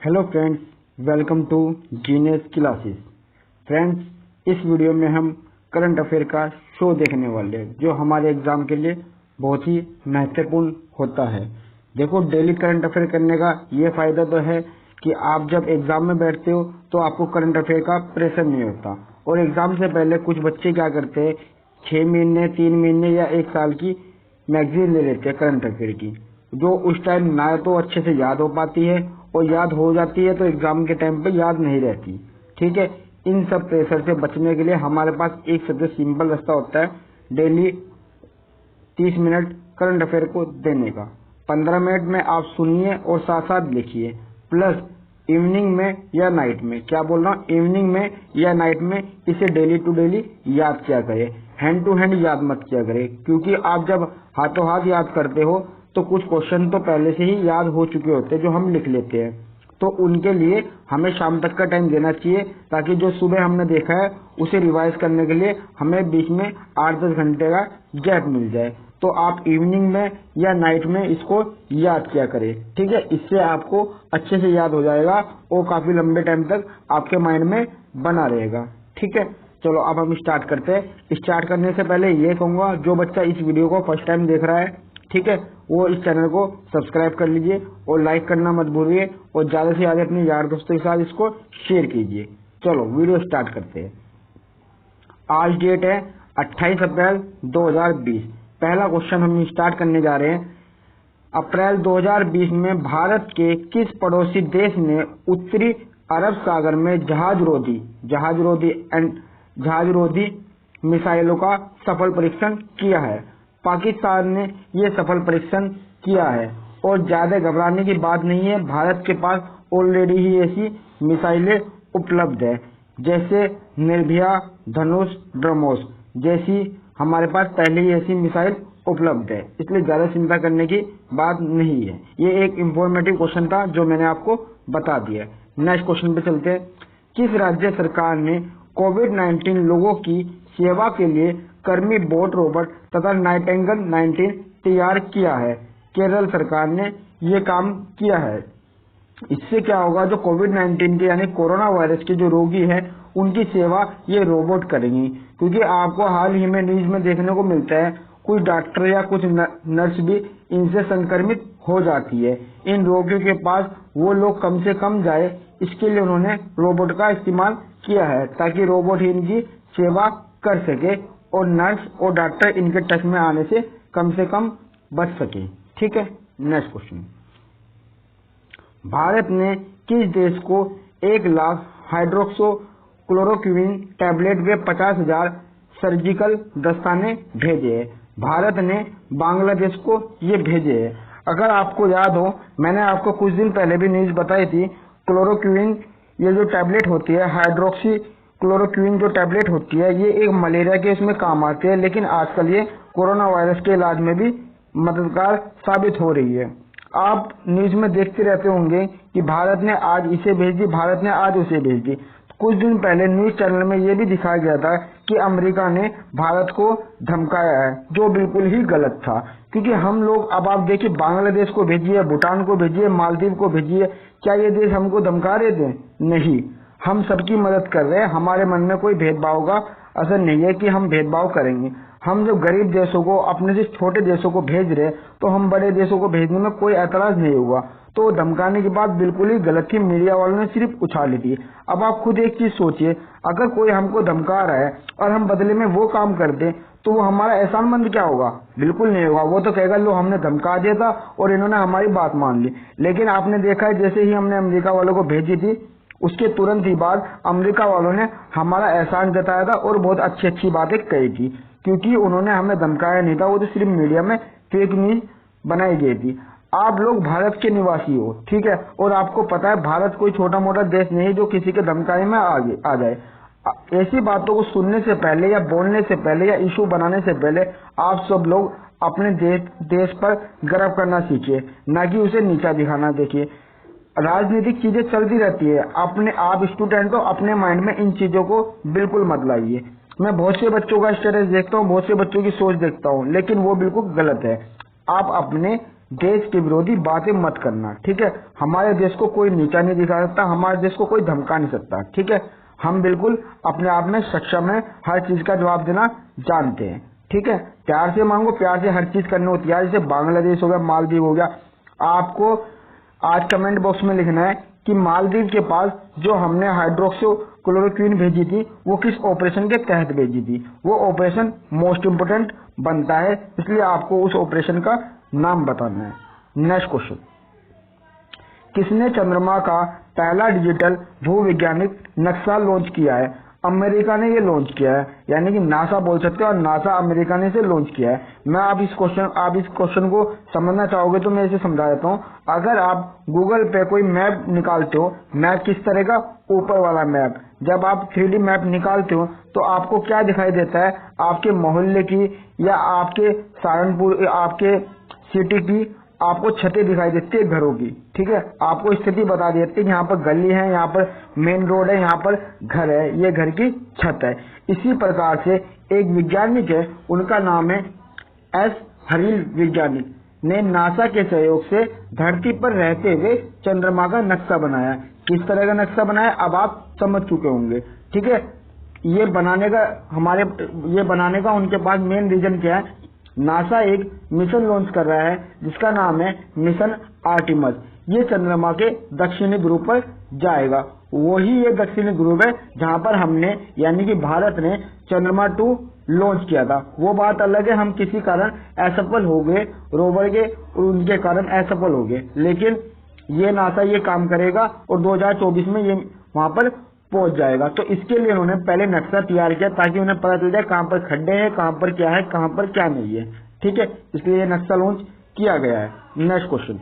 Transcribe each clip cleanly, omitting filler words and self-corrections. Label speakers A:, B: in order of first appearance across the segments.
A: Hello friends, welcome to genius classes. Friends, इस video में हम करंट अफेयर का शो देखने वाले हैं जो हमारे एग्जाम के लिए बहुत ही महत्वपूर्ण होता है। देखो, डेली करंट अफेयर करने का ये फायदा तो है कि आप जब एग्जाम में बैठते हो तो आपको करंट अफेयर का प्रेशर नहीं होता। और एग्जाम से पहले कुछ बच्चे क्या करते हैं, 6 महीने, 3 महीने या 1 साल की मैगजीन ले लेते हैं करंट अफेयर की, जो उस टाइम ना तो अच्छे से याद हो पाती है और याद हो जाती है तो एग्जाम के टाइम पे याद नहीं रहती। ठीक है, इन सब प्रेशर से बचने के लिए हमारे पास एक सबसे सिंपल रास्ता होता है, डेली 30 मिनट करंट अफेयर को देने का। 15 मिनट में आप सुनिए और साथ साथ लिखिए, प्लस इवनिंग में या नाइट में, क्या बोल रहा हूँ, इवनिंग में या नाइट में इसे डेली टू डेली याद किया करें। हैंड टू हैंड याद मत किया करें, क्योंकि आप जब हाथों हाथ याद करते हो तो कुछ क्वेश्चन तो पहले से ही याद हो चुके होते हैं जो हम लिख लेते हैं, तो उनके लिए हमें शाम तक का टाइम देना चाहिए, ताकि जो सुबह हमने देखा है उसे रिवाइज करने के लिए हमें बीच में 8-10 घंटे का गैप मिल जाए। तो आप इवनिंग में या नाइट में इसको याद किया करें। ठीक है, इससे आपको अच्छे से याद हो जाएगा और काफी लंबे टाइम तक आपके माइंड में बना रहेगा। ठीक है, चलो अब हम स्टार्ट करते हैं। स्टार्ट करने से पहले ये कहूंगा, जो बच्चा इस वीडियो को फर्स्ट टाइम देख रहा है, ठीक है, वो इस चैनल को सब्सक्राइब कर लीजिए और लाइक करना मत भूलिए और ज्यादा से ज्यादा अपने यार दोस्तों के साथ इसको शेयर कीजिए। चलो वीडियो स्टार्ट करते हैं। आज डेट है 28 अप्रैल 2020। पहला क्वेश्चन हम स्टार्ट करने जा रहे हैं। अप्रैल 2020 में भारत के किस पड़ोसी देश ने उत्तरी अरब सागर में जहाज रोधी मिसाइलों का सफल परीक्षण किया है? पाकिस्तान ने ये सफल परीक्षण किया है और ज्यादा घबराने की बात नहीं है, भारत के पास ऑलरेडी ही ऐसी मिसाइलें उपलब्ध है, जैसे निर्भया, धनुष, ब्रह्मोस जैसी हमारे पास पहले ही ऐसी मिसाइल उपलब्ध है, इसलिए ज्यादा चिंता करने की बात नहीं है। ये एक इंफॉर्मेटिव क्वेश्चन था जो मैंने आपको बता दिया। नेक्स्ट क्वेश्चन पे चलते हैं। किस राज्य सरकार ने कोविड-19 लोगों की सेवा के लिए कर्मी बोट रोबोट तथा नाइटिंगेल 19 तैयार किया है? केरल सरकार ने ये काम किया है। इससे क्या होगा, जो कोविड-19 के यानी कोरोना वायरस के जो रोगी हैं उनकी सेवा ये रोबोट करेंगी, क्योंकि आपको हाल ही में न्यूज में देखने को मिलता है कुछ डॉक्टर या कुछ नर्स भी इनसे संक्रमित हो जाती है। इन रोगियों के पास वो लोग कम से कम जाए, इसके लिए उन्होंने रोबोट का इस्तेमाल किया है, ताकि रोबोट ही इनकी सेवा कर सके और नर्स और डॉक्टर इनके टच में आने से कम बच सके। ठीक है, नेक्स्ट क्वेश्चन। भारत ने किस देश को 1 लाख हाइड्रोक्सीक्लोरोक्विन टैबलेट व 50,000 सर्जिकल दस्ताने भेजे हैं? भारत ने बांग्लादेश को ये भेजे हैं। अगर आपको याद हो, मैंने आपको कुछ दिन पहले भी न्यूज बताई थी, क्लोरोक्विन ये जो टैबलेट होती है, हाइड्रोक्सी क्लोरोक्विन जो टैबलेट होती है, ये एक मलेरिया के इसमें काम आती है, लेकिन आजकल ये कोरोना वायरस के इलाज में भी मददगार साबित हो रही है। आप न्यूज में देखते रहते होंगे कि भारत ने आज इसे भेज दी, भारत ने आज उसे भेज दी। कुछ दिन पहले न्यूज चैनल में ये भी दिखाया गया था कि अमेरिका ने भारत को धमकाया है, जो बिल्कुल ही गलत था, क्योंकि हम लोग, अब आप देखिए, बांग्लादेश को भेजिए, भूटान को भेजिए, मालदीव को भेजिए, क्या ये देश हमको धमका रहे थे? नहीं, हम सबकी मदद कर रहे हैं। हमारे मन में कोई भेदभाव का असर नहीं है कि हम भेदभाव करेंगे। हम जब गरीब देशों को, अपने से छोटे देशों को भेज रहे, तो हम बड़े देशों को भेजने में कोई ऐतराज नहीं होगा। तो धमकाने की बात बिल्कुल ही गलत थी, मीडिया वालों ने सिर्फ उछाली थी। अब आप खुद एक चीज सोचिए, अगर कोई हमको धमका रहा है और हम बदले में वो काम कर दें, तो वो हमारा एहसानमंद क्या होगा? बिल्कुल नहीं होगा। वो तो कहेगा, लो हमने धमका दिया था और इन्होंने हमारी बात मान ली। लेकिन आपने देखा है, जैसे ही हमने अमेरिका वालों को भेजी थी, उसके तुरंत ही बाद अमेरिका वालों ने हमारा एहसान जताया था और बहुत अच्छी अच्छी बातें कही थी, क्योंकि उन्होंने हमें धमकाया नहीं था, वो तो सिर्फ मीडिया में फेक न्यूज बनाई गई थी। आप लोग भारत के निवासी हो, ठीक है, और आपको पता है भारत कोई छोटा मोटा देश नहीं जो किसी के धमकाने में आ जाए। ऐसी बातों को सुनने से पहले या बोलने से पहले या इशू बनाने से पहले आप सब लोग अपने देश पर गर्व करना सीखिए, ना कि उसे नीचा दिखाना। देखिए, राजनीतिक चीजें चलती रहती है, अपने आप स्टूडेंट हो, अपने माइंड में इन चीजों को बिल्कुल मत लाइए। मैं बहुत से बच्चों का स्टेटस देखता हूँ, बहुत से बच्चों की सोच देखता हूँ, लेकिन वो बिल्कुल गलत है। आप अपने देश के विरोधी बातें मत करना, ठीक है। हमारे देश को कोई नीचा नहीं दिखा सकता, हमारे देश को कोई धमका नहीं सकता, ठीक है। हम बिल्कुल अपने आप में सक्षम है, हर चीज का जवाब देना जानते हैं, ठीक है। प्यार से मांगो, प्यार से हर चीज करनी होती है। जैसे बांग्लादेश हो गया, मालदीव हो गया, आपको आज कमेंट बॉक्स में लिखना है कि मालदीव के पास जो हमने हाइड्रोक्सीक्लोरोक्विन भेजी थी वो किस ऑपरेशन के तहत भेजी थी। वो ऑपरेशन मोस्ट इम्पोर्टेंट बनता है, इसलिए आपको उस ऑपरेशन का नाम बताना है। नेक्स्ट क्वेश्चन, किसने चंद्रमा का पहला डिजिटल भूवैज्ञानिक नक्शा लॉन्च किया है? अमेरिका ने ये लॉन्च किया है, यानी कि नासा बोल सकते हो, और नासा अमेरिका ने इसे लॉन्च किया है। मैं आप इस क्वेश्चन को समझना चाहोगे तो मैं इसे समझा देता हूँ। अगर आप गूगल पे कोई मैप निकालते हो, मैप किस तरह का? ऊपर वाला मैप। जब आप 3D मैप निकालते हो तो आपको क्या दिखाई देता है? आपके मोहल्ले की या आपके सहारनपुर, आपके सिटी की आपको छतें दिखाई देती है घरों की, ठीक है। आपको स्थिति बता देती है कि यहाँ पर गली है, यहाँ पर मेन रोड है, यहाँ पर घर है, ये घर की छत है। इसी प्रकार से एक वैज्ञानिक है, उनका नाम है एस हरील वैज्ञानिक ने नासा के सहयोग से धरती पर रहते हुए चंद्रमा का नक्शा बनाया। किस तरह का नक्शा बनाया अब आप समझ चुके होंगे, ठीक है। ये बनाने का उनके पास मेन रीजन क्या है? नासा एक मिशन लॉन्च कर रहा है जिसका नाम है मिशन आर्टिमस। ये चंद्रमा के दक्षिणी ध्रुव पर जाएगा। वही ये दक्षिणी ध्रुव है जहां पर हमने यानी कि भारत ने चंद्रमा 2 लॉन्च किया था। वो बात अलग है, हम किसी कारण असफल हो गए, रोवर के उनके कारण असफल हो गए, लेकिन ये नासा ये काम करेगा और 2024 में ये वहां पर पहुंच जाएगा। तो इसके लिए उन्होंने पहले नक्शा तैयार किया ताकि उन्हें पता चल जाए कहां पर खड्डे हैं, कहां पर क्या है, कहां पर क्या नहीं है, ठीक है। इसलिए ये नक्शा लॉन्च किया गया है। नेक्स्ट क्वेश्चन,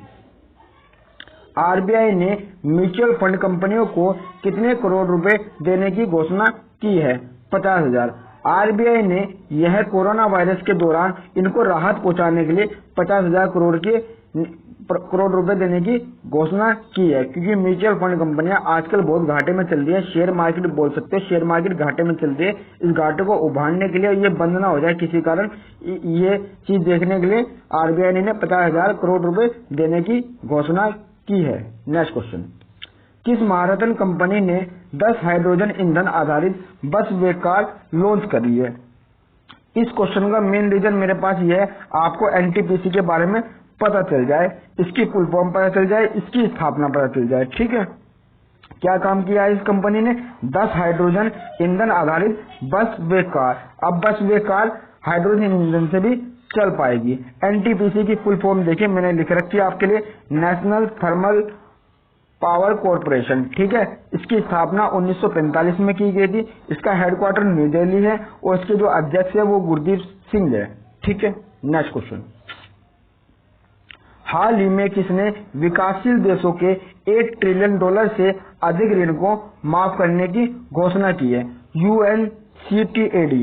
A: आरबीआई ने म्यूचुअल फंड कंपनियों को कितने करोड़ रुपए देने की घोषणा की है? 50,000। आरबीआई ने यह कोरोना वायरस के दौरान इनको राहत पहुंचाने के लिए 50,000 करोड़ रुपए देने की घोषणा की है, क्योंकि म्यूचुअल फंड कंपनियां आजकल बहुत घाटे में चल रही है। शेयर मार्केट बोल सकते हो, शेयर मार्केट घाटे में चल रही है। इस घाटे को उभारने के लिए, ये बंद ना हो जाए किसी कारण, ये चीज देखने के लिए आरबीआई ने 50,000 करोड़ रुपए देने की घोषणा की है। नेक्स्ट क्वेश्चन, किस महारत्न कंपनी ने 10 हाइड्रोजन ईंधन आधारित बस व कार लॉन्च करी है? इस क्वेश्चन का मेन रीजन मेरे पास ये है, आपको एनटीपीसी के बारे में पता चल जाए, इसकी फुल फॉर्म पता चल जाए, इसकी स्थापना पता चल जाए, ठीक है। क्या काम किया है इस कंपनी ने? 10 हाइड्रोजन ईंधन आधारित बस व कार। अब बस व कार हाइड्रोजन ईंधन से भी चल पाएगी। एनटीपीसी की फुल फॉर्म देखिए, मैंने लिख रखी है आपके लिए, नेशनल थर्मल पावर कॉर्पोरेशन, ठीक है। इसकी स्थापना 1945 में की गई थी। इसका हेडक्वार्टर न्यू दिल्ली है और इसके जो अध्यक्ष है वो गुरदीप सिंह है, ठीक है। नेक्स्ट क्वेश्चन, हाल ही में किसने विकासशील देशों के $1 ट्रिलियन से अधिक ऋण को माफ करने की घोषणा की है? UNCTAD,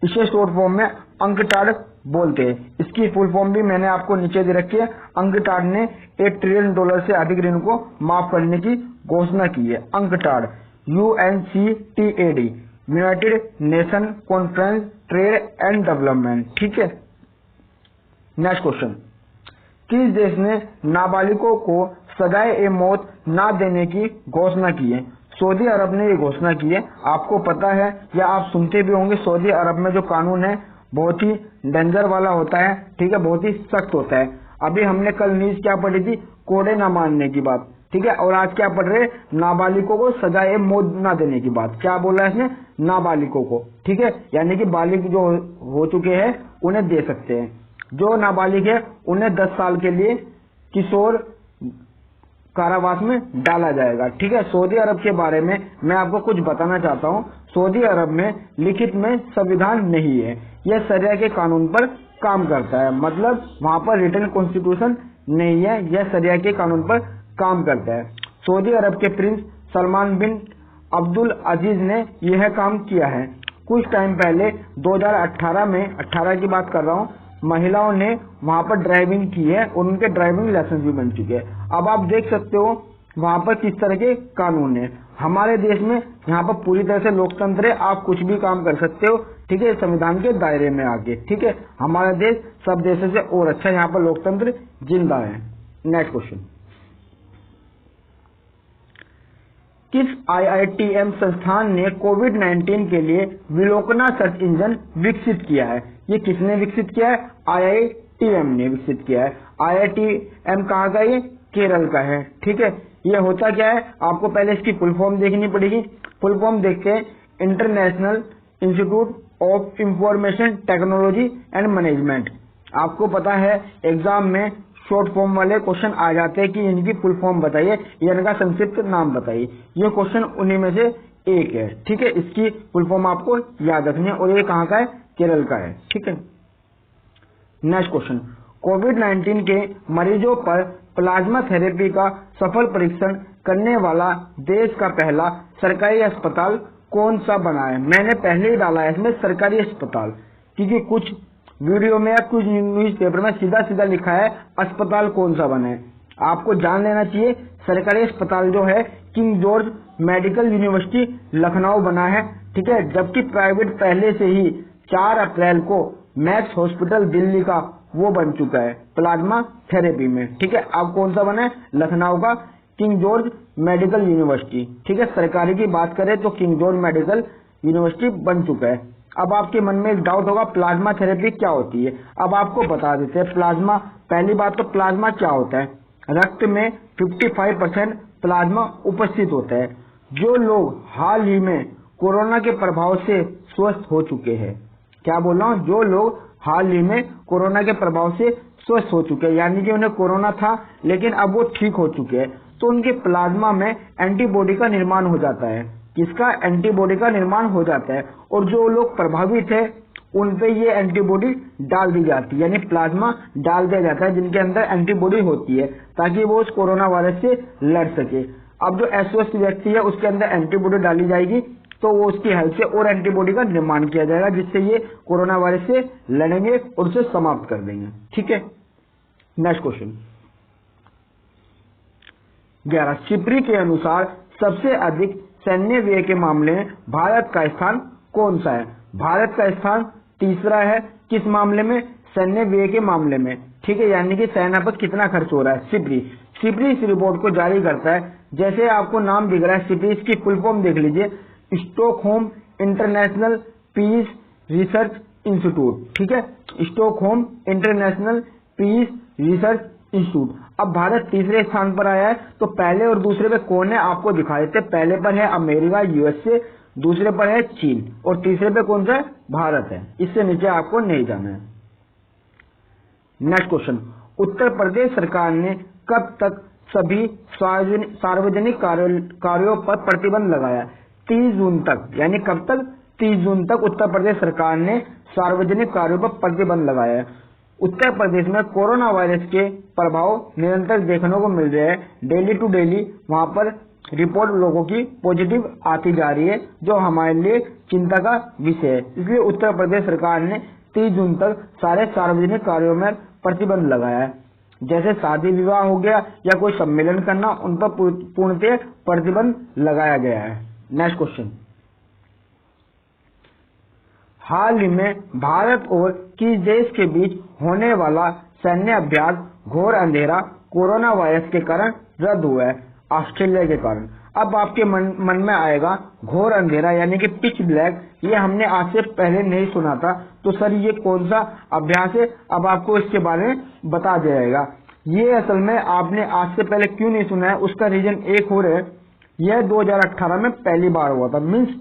A: इसे शॉर्ट फॉर्म में अंकटाड बोलते हैं। इसकी फुल फॉर्म भी मैंने आपको नीचे दे रखी है। अंकटाड ने $1 ट्रिलियन से अधिक ऋण को माफ करने की घोषणा की है। UNCTAD, UNCTAD, United nation conference trade and development, ठीक है। नेक्स्ट क्वेश्चन, किस देश ने नाबालिगों को सजाए मौत ना देने की घोषणा की है? सऊदी अरब ने ये घोषणा की है। आपको पता है या आप सुनते भी होंगे, सऊदी अरब में जो कानून है बहुत ही डेंजर वाला होता है, ठीक है, बहुत ही सख्त होता है। अभी हमने कल न्यूज क्या पढ़ी थी? कोड़े ना मानने की बात, ठीक है। और आज क्या पढ़ रहे? नाबालिगों को सजाए मौत ना देने की बात। क्या बोला है इसने? नाबालिगों को, ठीक है, यानी कि बालिग जो हो चुके हैं उन्हें दे सकते हैं। जो नाबालिग है उन्हें 10 साल के लिए किशोर कारावास में डाला जाएगा, ठीक है। सऊदी अरब के बारे में मैं आपको कुछ बताना चाहता हूँ। सऊदी अरब में लिखित में संविधान नहीं है, यह शरिया के कानून पर काम करता है। मतलब वहाँ पर रिटन कॉन्स्टिट्यूशन नहीं है, यह शरिया के कानून पर काम करता है। सऊदी अरब के प्रिंस सलमान बिन अब्दुल अजीज ने यह काम किया है। कुछ टाइम पहले 2018 में, 18 की बात कर रहा हूँ, महिलाओं ने वहां पर ड्राइविंग की है और उनके ड्राइविंग लाइसेंस भी बन चुके हैं। अब आप देख सकते हो वहां पर किस तरह के कानून है। हमारे देश में यहाँ पर पूरी तरह से लोकतंत्र है, आप कुछ भी काम कर सकते हो, ठीक है, संविधान के दायरे में आके। ठीक है, हमारा देश सब देशों से और अच्छा, यहाँ पर लोकतंत्र जिंदा है। नेक्स्ट क्वेश्चन, किस IITM संस्थान ने कोविड-19 के लिए विलोकना सर्च इंजन विकसित किया है? ये किसने विकसित किया है? IITM ने विकसित किया है। IITM कहाँ का? ये केरल का है। ठीक है, ये होता क्या है, आपको पहले इसकी फुल फॉर्म देखनी पड़ेगी। फुल फॉर्म देखते हैं, international institute of information technology and management. आपको पता है एग्जाम में शॉर्ट फॉर्म वाले क्वेश्चन आ जाते हैं कि इनकी फुल फॉर्म बताइए या इनका संक्षिप्त नाम बताइए। ये क्वेश्चन उन्हीं में से एक है। ठीक है, इसकी फुल फॉर्म आपको याद रखनी है और ये कहाँ का है? केरल का है। ठीक है, नेक्स्ट क्वेश्चन, कोविड-19 के मरीजों पर प्लाज्मा थेरेपी का सफल परीक्षण करने वाला देश का पहला सरकारी अस्पताल कौन सा बना है? मैंने पहले ही डाला है इसमें सरकारी अस्पताल, क्योंकि कुछ वीडियो में या कुछ न्यूज पेपर में सीधा सीधा लिखा है अस्पताल कौन सा बना है। आपको जान लेना चाहिए सरकारी अस्पताल जो है king George medical university Lucknow बना है। ठीक है, जबकि प्राइवेट पहले से ही 4 अप्रैल को मैक्स हॉस्पिटल दिल्ली का वो बन चुका है प्लाज्मा थेरेपी में। ठीक है, अब कौन सा बना है? लखनऊ का किंग जॉर्ज मेडिकल यूनिवर्सिटी। ठीक है, सरकारी की बात करें तो किंग जॉर्ज मेडिकल यूनिवर्सिटी बन चुका है। अब आपके मन में एक डाउट होगा प्लाज्मा थेरेपी क्या होती है? अब आपको बता देते हैं प्लाज्मा। पहली बात तो प्लाज्मा क्या होता है? रक्त में 55% प्लाज्मा उपस्थित होता है। जो लोग हाल ही में कोरोना के प्रभाव से स्वस्थ हो चुके हैं, क्या बोल रहा हूँ, जो लोग हाल ही में कोरोना के प्रभाव से स्वस्थ हो चुके हैं, यानी कि उन्हें कोरोना था लेकिन अब वो ठीक हो चुके हैं, तो उनके प्लाज्मा में एंटीबॉडी का निर्माण हो जाता है। किसका? एंटीबॉडी का निर्माण हो जाता है। और जो लोग प्रभावित है उन पे ये एंटीबॉडी डाल दी जाती है, यानी प्लाज्मा डाल दिया जाता है जिनके अंदर एंटीबॉडी होती है, ताकि वो उस कोरोना वायरस से लड़ सके। अब जो अस्वस्थ व्यक्ति है उसके अंदर एंटीबॉडी डाली जाएगी, तो वो उसकी हेल्प से और एंटीबॉडी का निर्माण किया जाएगा, जिससे ये कोरोना वायरस से लड़ेंगे और उसे समाप्त कर देंगे। ठीक है, नेक्स्ट क्वेश्चन 11, सिप्री के अनुसार सबसे अधिक सैन्य व्यय के मामले में भारत का स्थान कौन सा है? भारत का स्थान तीसरा है। किस मामले में? सैन्य व्यय के मामले में। ठीक है, यानी कि सेना पर कितना खर्च हो रहा है। सिप्री इस रिपोर्ट को जारी करता है। जैसे आपको नाम दिख रहा है सिप्री, इसकी फुल फॉर्म देख लीजिए, Stockholm International Peace Research Institute. ठीक है, Stockholm International Peace Research Institute. अब भारत तीसरे स्थान पर आया है, तो पहले और दूसरे पे कौन है आपको दिखा देते। पहले पर है अमेरिका USA, दूसरे पर है चीन और तीसरे पे कौन सा है? भारत है। इससे नीचे आपको नहीं जाना है। नेक्स्ट क्वेश्चन, उत्तर प्रदेश सरकार ने कब तक सभी सार्वजनिक कार्यों पर प्रतिबंध लगाया? 30 जून तक। यानी कब तक? 30 जून तक उत्तर प्रदेश सरकार ने सार्वजनिक कार्यों पर प्रतिबंध लगाया है। उत्तर प्रदेश में कोरोना वायरस के प्रभाव निरंतर देखने को मिल रहे हैं। डेली टू डेली वहां पर रिपोर्ट लोगों की पॉजिटिव आती जा रही है, जो हमारे लिए चिंता का विषय है। इसलिए उत्तर प्रदेश सरकार ने 30 जून तक सारे सार्वजनिक कार्यों में प्रतिबंध लगाया है। जैसे शादी विवाह हो गया या कोई सम्मेलन करना, उन पर पूर्णतः प्रतिबंध लगाया गया है। नेक्स्ट क्वेश्चन, हाल ही में भारत और किस देश के बीच होने वाला सैन्य अभ्यास घोर अंधेरा कोरोना वायरस के कारण रद्द हुआ है? ऑस्ट्रेलिया के कारण। अब आपके मन में आएगा घोर अंधेरा यानी कि पिच ब्लैक, ये हमने आज से पहले नहीं सुना था, तो सर ये कौन सा अभ्यास है? अब आपको इसके बारे में बता दिया जाएगा। ये असल में आपने आज से पहले क्यों नहीं सुना है, उसका रीजन एक और है। यह 2018 में पहली बार हुआ था, मीन्स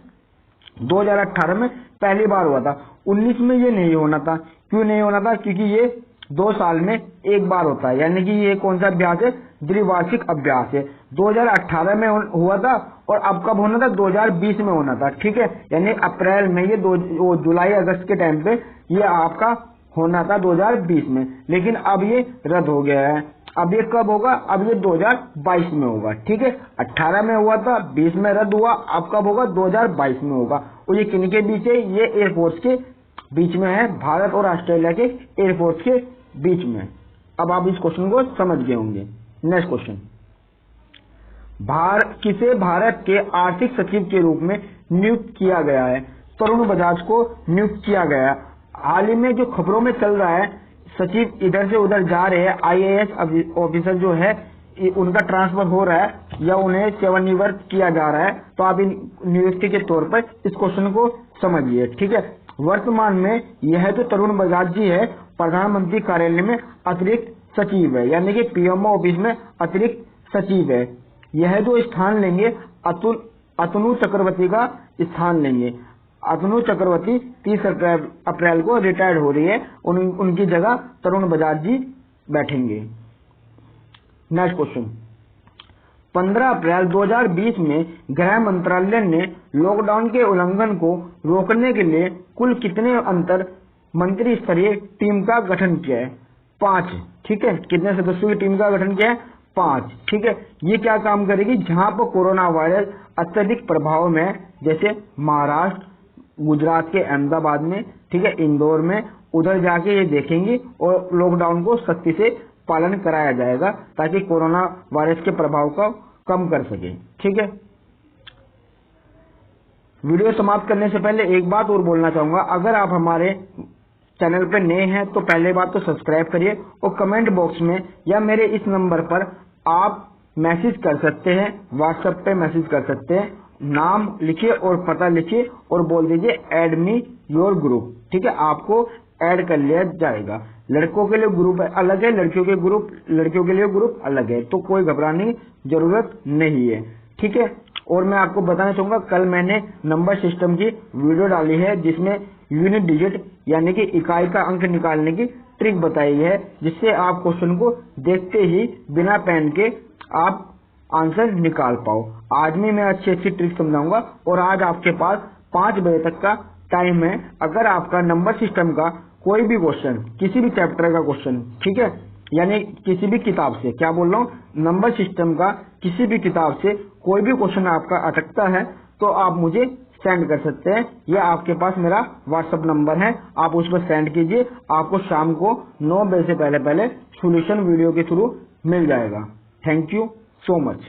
A: 2018 में पहली बार हुआ था। 19 में ये नहीं होना था। क्यों नहीं होना था? क्योंकि ये 2 साल में एक बार होता है, यानी कि ये कौन सा अभ्यास है? द्विवार्षिक अभ्यास है। 2018 में हुआ था और अब कब होना था? 2020 में होना था। ठीक है, यानी अप्रैल में ये जुलाई अगस्त के टाइम पे ये आपका होना था 2020 में, लेकिन अब ये रद्द हो गया है। अब ये कब होगा? अब ये 2022 में होगा। ठीक है, 18 में हुआ था, 20 में रद्द हुआ, अब कब होगा? 2022 में होगा। और ये किनके बीच है? ये एयरफोर्स के बीच में है, भारत और ऑस्ट्रेलिया के एयरफोर्स के बीच में। अब आप इस क्वेश्चन को समझ गए होंगे। नेक्स्ट क्वेश्चन, किसे भारत के आर्थिक सचिव के रूप में नियुक्त किया गया है? तरुण बजाज को नियुक्त किया गया। हाल ही में जो खबरों में चल रहा है, सचिव इधर से उधर जा रहे हैं, IAS ऑफिसर जो है उनका ट्रांसफर हो रहा है या उन्हें सेवानिवृत्त किया जा रहा है, तो आप इन नियुक्ति के तौर पर इस क्वेश्चन को समझिए। ठीक है, वर्तमान में यह जो तरुण बजाज जी है प्रधानमंत्री कार्यालय में अतिरिक्त सचिव है, यानी कि PMO ऑफिस में अतिरिक्त सचिव है। यह जो स्थान लेंगे अतनु चक्रवर्ती का स्थान लेंगे। अतनु चक्रवर्ती 30 अप्रैल को रिटायर्ड हो रही है, उनकी जगह तरुण बजाज जी बैठेंगे। नेक्स्ट क्वेश्चन, 15 अप्रैल 2020 में गृह मंत्रालय ने लॉकडाउन के उल्लंघन को रोकने के लिए कुल कितने अंतर मंत्री स्तरीय टीम का गठन किया है? 5। ठीक है, कितने सदस्यों की टीम का गठन किया है? 5। ठीक है, ये क्या काम करेगी? जहां पर कोरोना वायरस अत्यधिक प्रभाव में है, जैसे महाराष्ट्र, गुजरात के अहमदाबाद में, ठीक है, इंदौर में, उधर जाके ये देखेंगे और लॉकडाउन को सख्ती से पालन कराया जाएगा ताकि कोरोना वायरस के प्रभाव को कम कर सके। ठीक है, वीडियो समाप्त करने से पहले एक बात और बोलना चाहूंगा, अगर आप हमारे चैनल पर नए हैं तो पहले बात तो सब्सक्राइब करिए और कमेंट बॉक्स में या मेरे इस नंबर पर आप मैसेज कर सकते हैं, व्हाट्सएप पे मैसेज कर सकते हैं, नाम लिखिए और पता लिखिए और बोल दीजिए ऐड मी योर ग्रुप। ठीक है, आपको ऐड कर लिया जाएगा। लड़कों के लिए ग्रुप अलग है, लड़कियों के लिए ग्रुप अलग है, तो कोई घबराने की जरूरत नहीं है। ठीक है, और मैं आपको बताना चाहूंगा, कल मैंने नंबर सिस्टम की वीडियो डाली है जिसमें यूनिट डिजिट यानी कि इकाई का अंक निकालने की ट्रिक बताई है, जिससे आप क्वेश्चन को देखते ही बिना पेन के आप आंसर निकाल पाओ। आज भी मैं अच्छी ट्रिक समझाऊंगा और आज आपके पास 5 बजे तक का टाइम है। अगर आपका नंबर सिस्टम का कोई भी क्वेश्चन, किसी भी चैप्टर का क्वेश्चन, ठीक है, यानी किसी भी किताब से, क्या बोल रहा हूँ, नंबर सिस्टम का किसी भी किताब से कोई भी क्वेश्चन आपका अटकता है तो आप मुझे सेंड कर सकते हैं। यह आपके पास मेरा व्हाट्सएप नंबर है, आप उस पर सेंड कीजिए। आपको शाम को 9 बजे से पहले सॉल्यूशन वीडियो के थ्रू मिल जाएगा। Thank you so much.